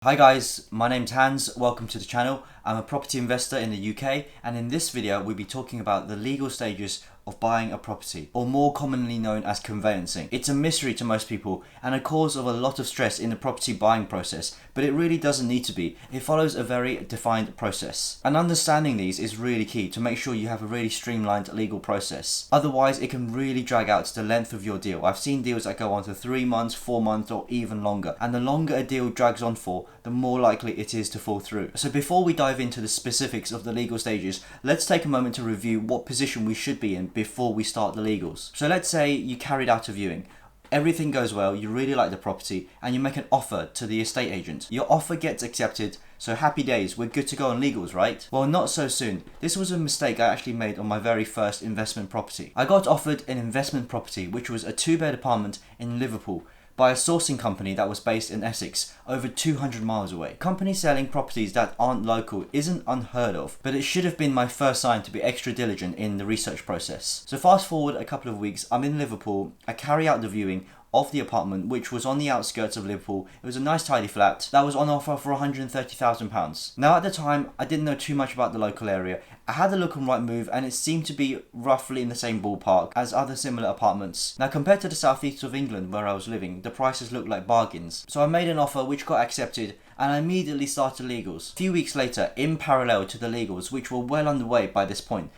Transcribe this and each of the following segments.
Hi guys, my name's Hans, welcome to the channel. I'm a property investor in the UK, and in this video we'll be talking about the legal stages of buying a property, or more commonly known as conveyancing. It's a mystery to most people and a cause of a lot of stress in the property buying process, but it really doesn't need to be. It follows a very defined process. And understanding these is really key to make sure you have a really streamlined legal process. Otherwise it can really drag out to the length of your deal. I've seen deals that go on to 3 months, 4 months or even longer, and the longer a deal drags on for, the more likely it is to fall through. So before we dive into the specifics of the legal stages, let's take a moment to review what position we should be in before we start the legals. So let's say you carried out a viewing. Everything goes well, you really like the property, and you make an offer to the estate agent. Your offer gets accepted, so happy days, we're good to go on legals, right? Well, not so soon. This was a mistake I actually made on my very first investment property. I got offered an investment property, which was a 2-bed apartment in Liverpool, by a sourcing company that was based in Essex, over 200 miles away. Companies selling properties that aren't local isn't unheard of, but it should have been my first sign to be extra diligent in the research process. So fast forward a couple of weeks, I'm in Liverpool, I carry out the viewing of the apartment, which was on the outskirts of Liverpool. It was a nice tidy flat that was on offer for £130,000. Now at the time I didn't know too much about the local area. I had a look on Rightmove and it seemed to be roughly in the same ballpark as other similar apartments. Now compared to the southeast of England where I was living, the prices looked like bargains. So I made an offer which got accepted and I immediately started legals. A few weeks later, in parallel to the legals, which were well underway by this point,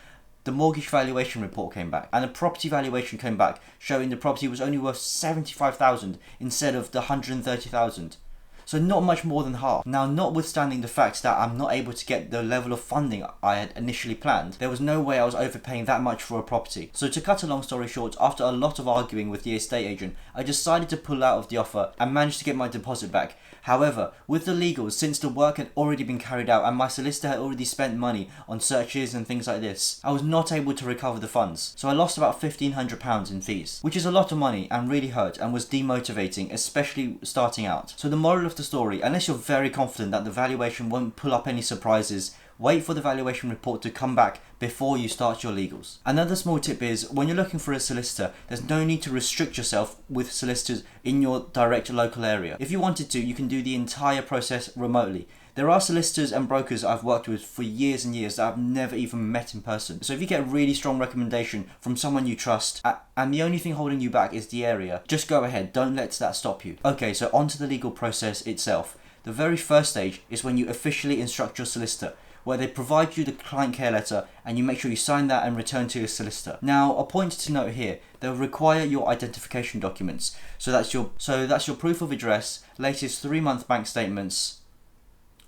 the mortgage valuation report came back and a property valuation came back showing the property was only worth 75,000 instead of the 130,000. So not much more than half. Now, notwithstanding the fact that I'm not able to get the level of funding I had initially planned, there was no way I was overpaying that much for a property. So to cut a long story short, after a lot of arguing with the estate agent, I decided to pull out of the offer and managed to get my deposit back. However, with the legals, since the work had already been carried out and my solicitor had already spent money on searches and things like this, I was not able to recover the funds. So I lost about £1,500 in fees, which is a lot of money and really hurt and was demotivating, especially starting out. So the moral of the story, unless you're very confident that the valuation won't pull up any surprises, wait for the valuation report to come back before you start your legals. Another small tip is, when you're looking for a solicitor, there's no need to restrict yourself with solicitors in your direct local area. If you wanted to, you can do the entire process remotely. There are solicitors and brokers I've worked with for years and years that I've never even met in person. So if you get a really strong recommendation from someone you trust, and the only thing holding you back is the area, just go ahead, don't let that stop you. Okay, so on to the legal process itself. The very first stage is when you officially instruct your solicitor, where they provide you the client care letter and you make sure you sign that and return to your solicitor. Now, a point to note here, they'll require your identification documents. So that's your proof of address, latest 3-month bank statements,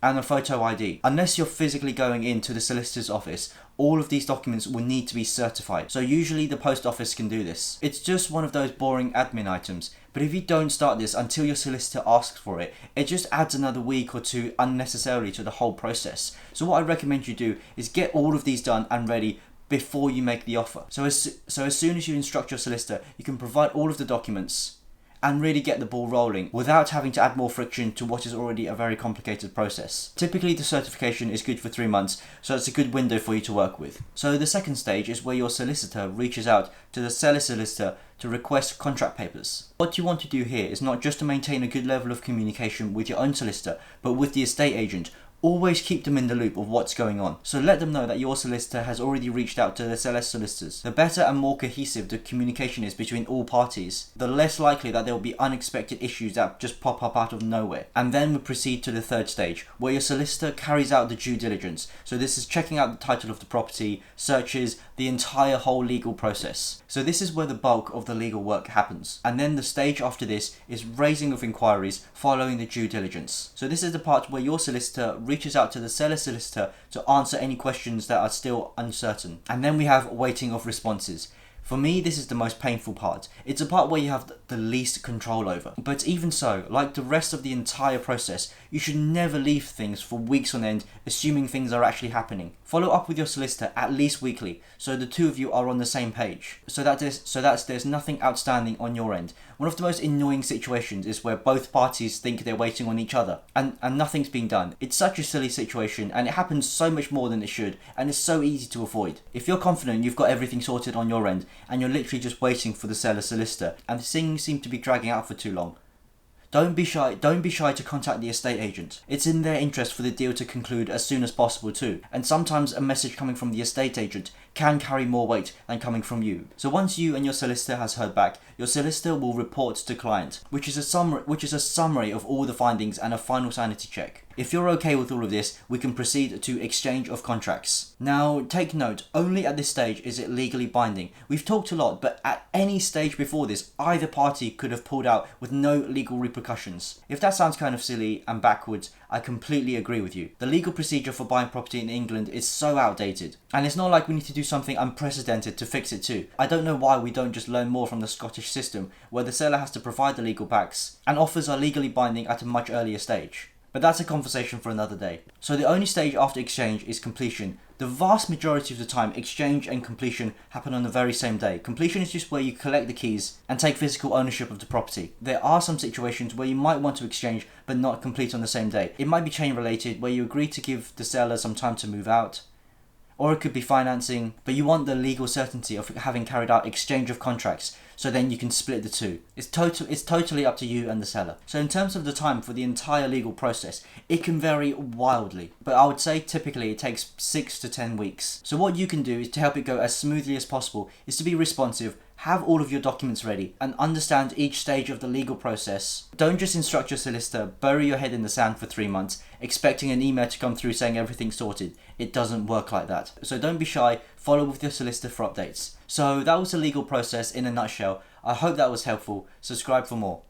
and a photo ID. Unless you're physically going into the solicitor's office, all of these documents will need to be certified. So usually the post office can do this. It's just one of those boring admin items, but if you don't start this until your solicitor asks for it, it just adds another week or two unnecessarily to the whole process. So what I recommend you do is get all of these done and ready before you make the offer. So as soon as you instruct your solicitor, you can provide all of the documents and really get the ball rolling without having to add more friction to what is already a very complicated process. Typically the certification is good for 3 months, so it's a good window for you to work with. So the second stage is where your solicitor reaches out to the seller solicitor to request contract papers. What you want to do here is not just to maintain a good level of communication with your own solicitor, but with the estate agent. Always keep them in the loop of what's going on. So let them know that your solicitor has already reached out to the seller's solicitors. The better and more cohesive the communication is between all parties, the less likely that there will be unexpected issues that just pop up out of nowhere. And then we proceed to the third stage, where your solicitor carries out the due diligence. So this is checking out the title of the property, searches, the entire whole legal process. So this is where the bulk of the legal work happens. And then the stage after this is raising of inquiries following the due diligence. So this is the part where your solicitor reaches out to the seller solicitor to answer any questions that are still uncertain. And then we have waiting of responses. For me, this is the most painful part. It's a part where you have the least control over. But even so, like the rest of the entire process, you should never leave things for weeks on end, assuming things are actually happening. Follow up with your solicitor at least weekly, so the two of you are on the same page, so that there's nothing outstanding on your end. One of the most annoying situations is where both parties think they're waiting on each other, and nothing's being done. It's such a silly situation, and it happens so much more than it should, and it's so easy to avoid. If you're confident you've got everything sorted on your end, and you're literally just waiting for the seller solicitor, and things seem to be dragging out for too long, Don't be shy to contact the estate agent. It's in their interest for the deal to conclude as soon as possible too, and sometimes a message coming from the estate agent can carry more weight than coming from you. So once you and your solicitor has heard back, your solicitor will report to client, which is a summary of all the findings and a final sanity check. If you're okay with all of this, we can proceed to exchange of contracts. Now, take note, only at this stage is it legally binding. We've talked a lot, but at any stage before this, either party could have pulled out with no legal repercussions. If that sounds kind of silly and backwards, I completely agree with you. The legal procedure for buying property in England is so outdated, and it's not like we need to do something unprecedented to fix it too. I don't know why we don't just learn more from the Scottish system, where the seller has to provide the legal packs, and offers are legally binding at a much earlier stage. But that's a conversation for another day. So the only stage after exchange is completion. The vast majority of the time, exchange and completion happen on the very same day. Completion is just where you collect the keys and take physical ownership of the property. There are some situations where you might want to exchange but not complete on the same day. It might be chain related, where you agree to give the seller some time to move out. Or it could be financing, but you want the legal certainty of having carried out exchange of contracts, so then you can split the two. It's totally up to you and the seller. So in terms of the time for the entire legal process, it can vary wildly, but I would say typically it takes 6 to 10 weeks. So what you can do is to help it go as smoothly as possible is to be responsive, have all of your documents ready, and understand each stage of the legal process. Don't just instruct your solicitor, bury your head in the sand for 3 months, expecting an email to come through saying everything's sorted. It doesn't work like that. So don't be shy, follow with your solicitor for updates. So that was the legal process in a nutshell. I hope that was helpful. Subscribe for more.